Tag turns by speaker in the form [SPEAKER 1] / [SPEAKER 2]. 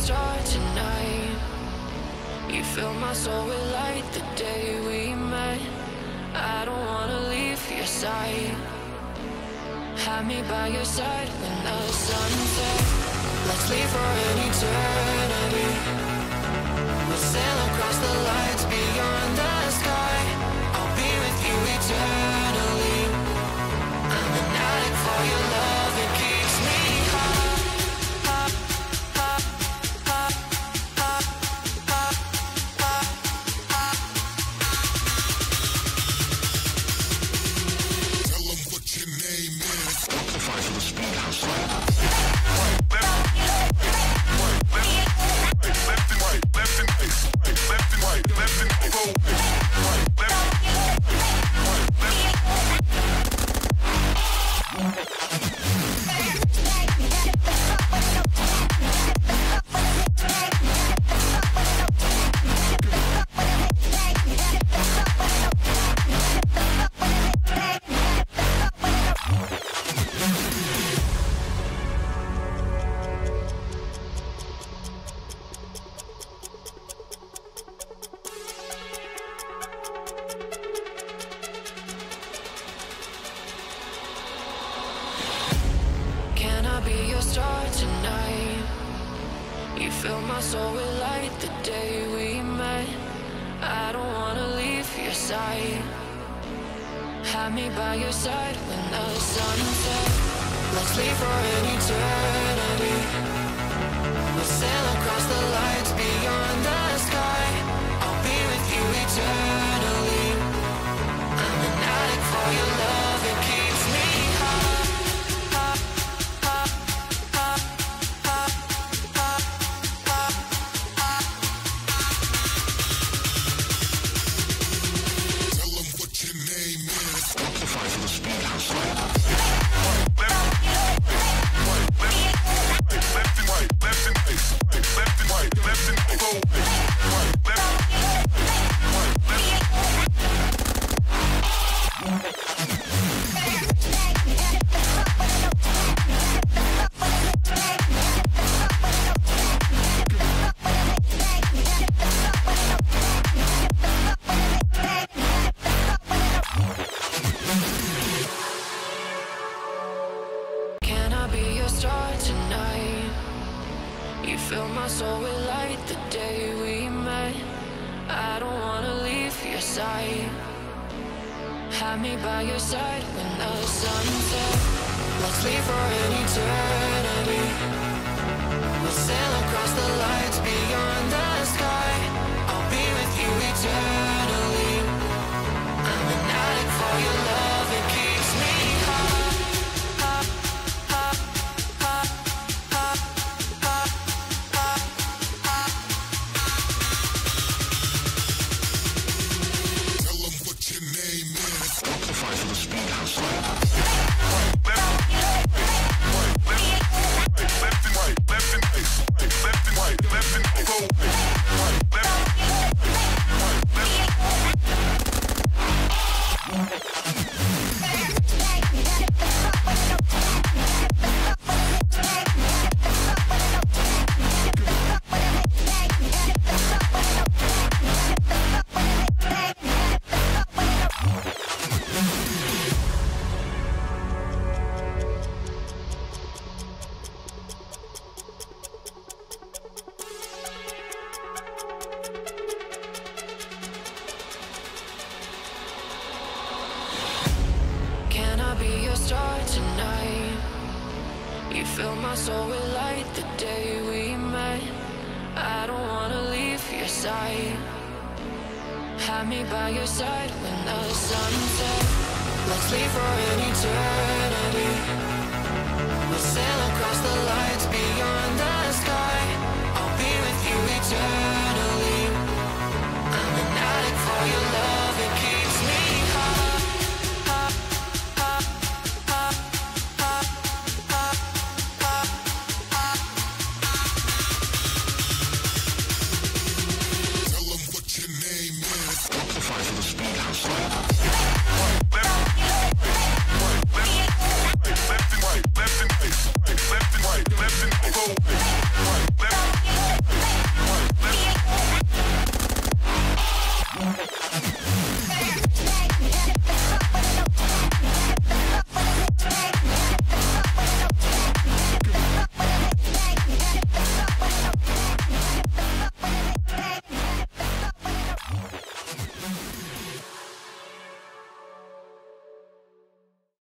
[SPEAKER 1] star tonight. You fill my soul with light the day we met. I don't wanna leave your side. Have me by your side when the sun sets. Let's leave for an eternity. We'll sail across the lights beyond the sky. I'll be with you eternally. I'm an addict for your love, it keeps me high.
[SPEAKER 2] Tell them what your name is. Fight for the speedhouse.
[SPEAKER 1] Can I be your star tonight? You fill my soul with light the day we met. I don't wanna leave your side. Have me by your side when the sun sets. Let's leave for an eternity. We'll sail across the lights beyond the sky. I'll be with you eternally. I'm an addict for your love, it keeps me high.
[SPEAKER 2] Tell them what your name is. Fight for the speedhouse.
[SPEAKER 1] Can I be your star tonight? You fill my soul with light the day we met. I don't wanna leave your side. Have me by your side when the sun sets. Let's leave for an eternity. We'll sail across the lights beyond the sky. I'll be with you eternally. I'm an addict for your love, it keeps me high.
[SPEAKER 2] Tell them what your name is. Fight for the speedhouse.
[SPEAKER 1] Can I be your star tonight? You fill my soul with light the day we met. I don't wanna leave your side. Have me by your side when the sun sets. Let's leave for an eternity.